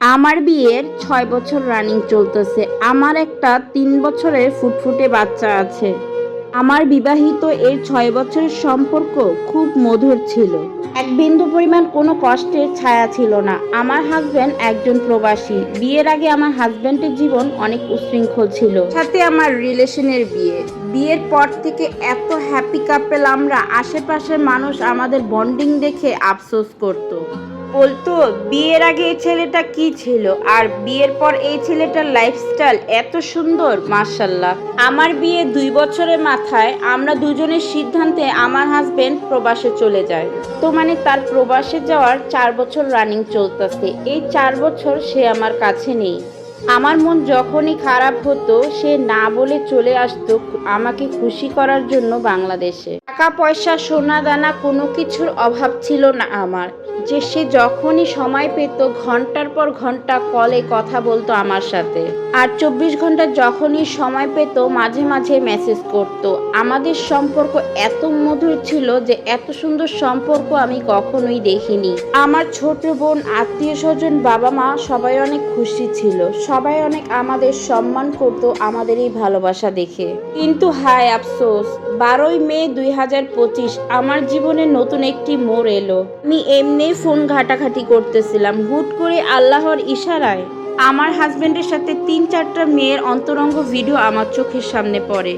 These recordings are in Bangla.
আমার বিয়ের ৬ বছর রানিং চলতেছে। আমার একটা ৩ বছরের ফুটফুটে বাচ্চা আছে। আমার বিবাহিত এই ৬ বছরের সম্পর্ক খুব মধুর ছিল। এক বিন্দু পরিমাণ কোনো কষ্টের ছায়া ছিল না। আমার হাসব্যান্ড একজন প্রবাসী। বিয়ের আগে আমার হাসব্যান্ডের জীবন অনেক উচ্ছৃঙ্খল ছিল। সাথে আমার রিলেশনের বিয়ে। বিয়ের পর থেকে এত হ্যাপি কাপল আমরা, আশেপাশের মানুষ আমাদের বন্ডিং দেখে আফসোস করত। বলতো বিয়ের আগে এই ছেলেটা কি ছিল আর বিয়ের পর এই ছেলেটার লাইফস্টাইল এত সুন্দর, মাশাল্লাহ। আমার বিয়ে ২ বছরের মাথায় আমরা দুজনের সিদ্ধান্তে আমার হাজবেন্ড প্রবাসে চলে যায়। তো মানে তার প্রবাসে যাওয়ার ৪ বছর রানিং চলতেছে। এই ৪ বছর সে আমার কাছে নেই। আমার মন যখনই খারাপ হতো সে না বলে চলে আসতো আমাকে খুশি করার জন্য বাংলাদেশে। টাকা পয়সা সোনা দানা কোনো কিছুর অভাব ছিল না আমার, যে সে যখনই সময় পেত ঘন্টার পর ঘন্টা কলে কথা বলতো আমার সাথে। আর ২৪ ঘন্টা যখনই সময় পেত মাঝে মাঝে মেসেজ করত। আমাদের সম্পর্ক এত মধুর ছিল যে এত সুন্দর সম্পর্ক আমি কখনোই দেখিনি। আমার ছোট বোন, আত্মীয় স্বজন, বাবা মা সবাই অনেক খুশি ছিল। সবাই অনেক আমাদের সম্মান করত আমাদের এই ভালোবাসা দেখে। কিন্তু হায় আফসোস, ১২ই মে ২০২৫ আমার জীবনে নতুন একটি মোড় এলো। আমি এমনি ফোন ঘাটাঘাটি করতেছিলাম, হুট করে আল্লাহর ইশারায় আমার হাজবেন্ডের সাথে ৩-৪টা মেয়ের অন্তরঙ্গ ভিডিও আমার চোখের সামনে পড়ে।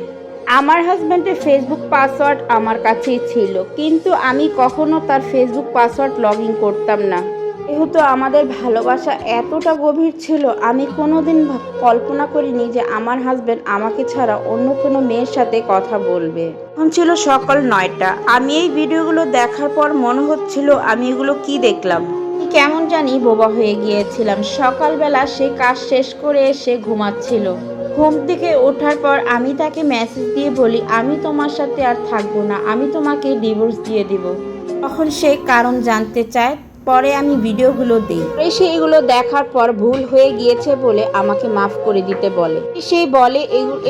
আমার হাজবেন্ডের ফেসবুক পাসওয়ার্ড আমার কাছেই ছিল, কিন্তু আমি কখনো তার ফেসবুক পাসওয়ার্ড লগ ইন করতাম না। যেহেতু আমাদের ভালোবাসা এতটা গভীর ছিল, আমি কোনোদিন কল্পনা করিনি যে আমার হাজবেন্ড আমাকে ছাড়া অন্য কোনো মেয়ের সাথে কথা বলবে। এখন ছিল সকাল ৯টা। আমি এই ভিডিওগুলো দেখার পর মনে হচ্ছিল আমি এগুলো কি দেখলাম। কেমন জানি বোবা হয়ে গিয়েছিলাম। সকালবেলা সে কাজ শেষ করে এসে ঘুমাচ্ছিল। ঘুম থেকে ওঠার পর আমি তাকে মেসেজ দিয়ে বলি, আমি তোমার সাথে আর থাকবো না, আমি তোমাকে ডিভোর্স দিয়ে দিব। তখন সে কারণ জানতে চায়। পরে আমি ভিডিওগুলো দিই। সে এগুলো দেখার পর ভুল হয়ে গিয়েছে বলে আমাকে মাফ করে দিতে বলে। সে বলে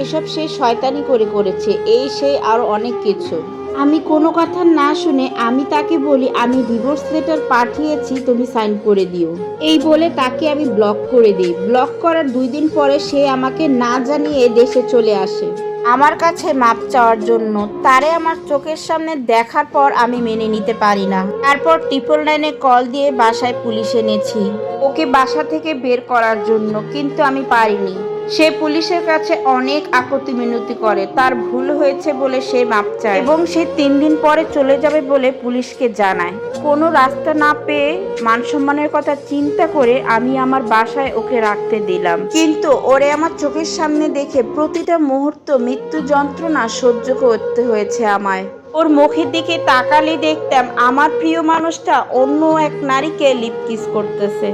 এসব সে শয়তানি করে করেছে, এই সেই আরো অনেক কিছু। আমি কোনো কথা না শুনে আমি তাকে বলি, আমি ডিভোর্স লেটার পাঠিয়েছি, তুমি সাইন করে দিও। এই বলে তাকে আমি ব্লক করে দিই। ব্লক করার ২ দিন পরে সে আমাকে না জানিয়ে দেশে চলে আসে আমার কাছে মাপ চাওয়ার জন্য। তারে আমার চোখের সামনে দেখার পর আমি মেনে নিতে পারি না। তারপর 999-এ কল দিয়ে বাসায় পুলিশ এনেছি ওকে বাসা থেকে বের করার জন্য, কিন্তু আমি পারিনি। সে পুলিশের কাছে অনেক আকুতি মিনতি করে, তার ভুল হয়েছে বলে সে মাপ চায় এবং সে ৩ দিন পরে চলে যাবে বলে পুলিশকে জানায়। কোনো রাস্তা না পেয়ে মান সম্মানের কথা চিন্তা করে আমি আমার বাসায় ওকে রাখতে দিলাম, কিন্তু ওরে আমার চোখের সামনে দেখে প্রতিটা মুহূর্ত মৃত্যু যন্ত্রণা সহ্য করতে হয়েছে আমায়। ওর মুখের দিকে তাকালে দেখতাম আমার প্রিয় মানুষটা অন্য এক নারীকে লিপ কিস করতেছে।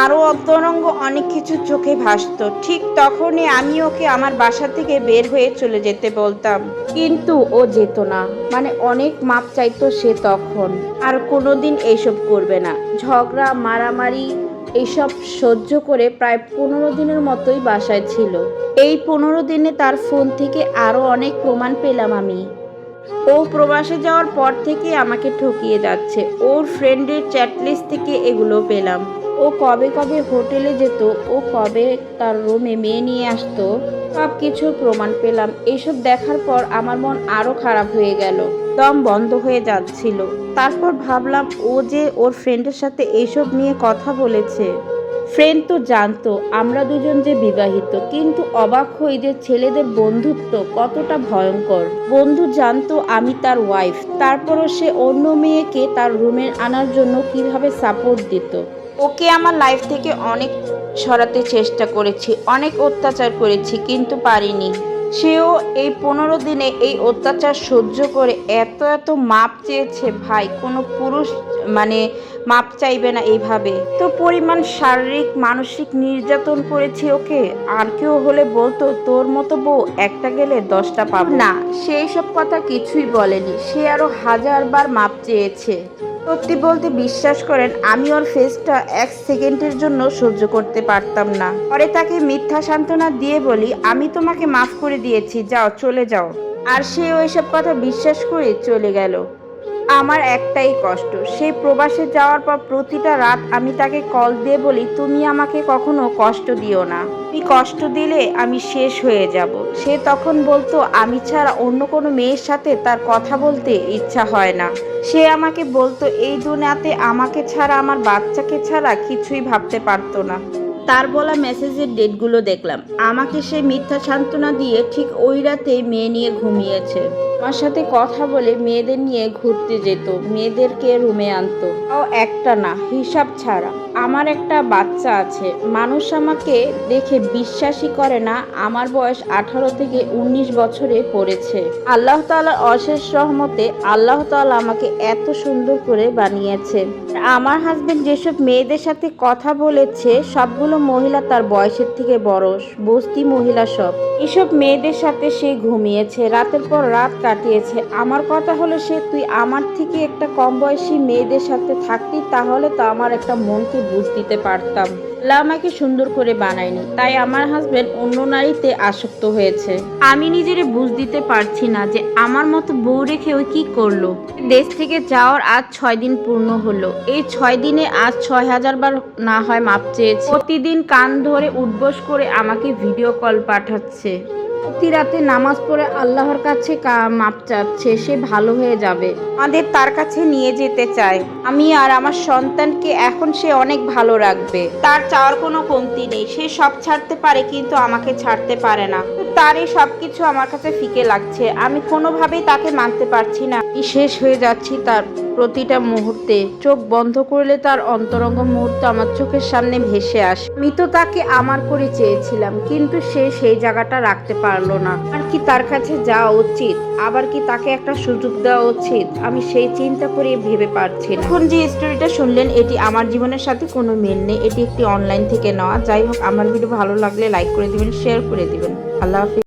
আরও অন্তরঙ্গ অনেক কিছু চোখে ভাসত। ঠিক তখনই আমি ওকে আমার বাসা থেকে বের হয়ে চলে যেতে বলতাম, কিন্তু ও যেত না। মানে অনেক মাপ চাইতো সে তখন। আর কোনোদিন এইসব করবে না। ঝগড়া মারামারি এইসব সহ্য করে প্রায় ১৫ দিনের মতোই বাসায় ছিল। এই ১৫ দিনে তার ফোন থেকে আরও অনেক প্রমাণ পেলাম আমি। ও প্রবাসে যাওয়ার পর থেকে আমাকে ঠকিয়ে যাচ্ছে। ওর ফ্রেন্ডের চ্যাটলিস্ট থেকে এগুলো পেলাম। ও কবে কবে হোটেলে যেত, ও কবে তার রুমে মেয়ে নিয়ে আসতো, সব কিছুর প্রমাণ পেলাম। এইসব দেখার পর আমার মন আরও খারাপ হয়ে গেল, দম বন্ধ হয়ে যাচ্ছিল। তারপর ভাবলাম ও যে ওর ফ্রেন্ডের সাথে এইসব নিয়ে কথা বলেছে। ফ্রেন্ড তো জানতো আমরা দুজন যে বিবাহিত, কিন্তু অবাক হই যে ছেলেদের বন্ধুত্ব কতটা ভয়ঙ্কর। বন্ধু জানতো আমি তার ওয়াইফ, তারপরও সে অন্য মেয়েকে তার রুমে আনার জন্য কিভাবে সাপোর্ট দিত। ওকে আমার লাইফ থেকে অনেক সরাতে চেষ্টা করেছি, অনেক অত্যাচার করেছি, কিন্তু পারিনি। সেও এই ১৫ দিনে এই অত্যাচার সহ্য করে এত এত মাপ চেয়েছে। ভাই, কোনো পুরুষ মাপ চাইবে না এইভাবে। তো পরিমাণ শারীরিক মানসিক নির্যাতন করেছি ওকে। আর কেউ হলে বলতো তোর মতো বউ একটা গেলে 10টা পাবো না। সেই সব কথা কিছুই বলেনি, সে আরো 1000বার মাপ চেয়েছে। সত্যি বলতে বিশ্বাস করেন, আমি ওর ফেসটা 1 সেকেন্ডের জন্য সহ্য করতে পারতাম না। পরে তাকে মিথ্যা সান্ত্বনা দিয়ে বলি, আমি তোমাকে মাফ করে দিয়েছি, যাও চলে যাও। আর সে ওইসব কথা বিশ্বাস করে চলে গেল। আমার একটাই কষ্ট, সেই প্রবাসে যাওয়ার পর প্রতিটা রাত আমি তাকে কল দিয়ে বলি, তুমি আমাকে কখনো কষ্ট দিও না, তুমি কষ্ট দিলে আমি শেষ হয়ে যাব। সে তখন বলতো আমি ছাড়া অন্য কোনো মেয়ের সাথে তার কথা বলতে ইচ্ছা হয় না। সে আমাকে বলতো এই দুনিয়াতে আমাকে ছাড়া, আমার বাচ্চাকে ছাড়া কিছুই ভাবতে পারতো না। তার বলা মেসেজের ডেটগুলো দেখলাম। আমাকে সে মিথ্যা সান্ত্বনা দিয়ে ঠিক ওই রাতে মেয়ে নিয়ে ঘুমিয়েছে। আমার সাথে কথা বলে মেয়েদের নিয়ে ঘুরতে যেত, মেয়েদেরকে রুমে আনতো, তাও একটা না, হিসাব ছাড়া। আমার একটা বাচ্চা আছে, মানুষ আমাকে দেখে বিশ্বাসই করে না আমার বয়স 18 থেকে 19 বছরে পড়েছে। আল্লাহ তাআলার অশেষ রহমতে আল্লাহ তাআলা আমাকে এত সুন্দর করে বানিয়েছে। আমার হাজবেন্ড যেসব মেয়েদের সাথে কথা বলেছে সবগুলো মহিলা তার বয়সের থেকে বড়, বস্তি মহিলা সব। এসব মেয়েদের সাথে সে ঘুমিয়েছে, রাতের পর রাত কাটিয়েছে। আমার কথা হলো, তুই আমার থেকে একটা কম বয়সী মেয়েদের সাথে থাকতি, তাহলে তো আমার একটা মনকে বুঝ দিতে পারতাম। আল্লাহ আমাকে সুন্দর করে বানায়নি, তাই আমার হাজবেন্ড অন্য নারীতে আসক্ত হয়েছে। আমি নিজেরে বুঝ দিতে পারছি না যে আমার মতো বউ রেখে ওই কি করলো। দেশ থেকে যাওয়ার আজ 6 দিন পূর্ণ হলো। এই 6 দিনে আজ 6000 বার না হয় মাপ চেয়েছে। প্রতিদিন কান ধরে উঠবোস করে আমাকে ভিডিও কল পাঠাচ্ছে। প্রতি রাতে নামাজ পড়ে আল্লাহর কাছে মাপ চাচ্ছে, সে ভালো হয়ে যাবে, আমাদের তার কাছে নিয়ে যেতে চায়। আমি আর আমার সন্তানকে এখন সে অনেক ভালো রাখবে। তার চাওয়ার কোনো কমতি নেই, সে সব ছাড়তে পারে কিন্তু আমাকে ছাড়তে পারে না। তার এই সবকিছু আমার কাছে ফিকে লাগছে, আমি কোনোভাবেই তাকে মানতে পারছি না। আমি শেষ হয়ে যাচ্ছি তার প্রতিটা মুহূর্তে। চোখ বন্ধ করলে তার অন্তরঙ্গ মুহূর্ত আমার চোখের সামনে ভেসে আসে। আমি তো তাকে আমার করে চেয়েছিলাম, কিন্তু সে সেই জায়গাটা রাখতে পারলো না। আর কি তার কাছে যাওয়া উচিত, আবার কি তাকে একটা সুযোগ দেওয়া উচিত, আমি সেই চিন্তা করে ভেবে পারছি না। এখন যে স্টোরিটা শুনলেন এটি আমার জীবনের সাথে কোনো মিল নেই, এটি একটি অনলাইন থেকে নেওয়া। যাই হোক, আমার ভিডিও ভালো লাগলে লাইক করে দিবেন, শেয়ার করে দিবেন। আল্লাহ হাফিজ।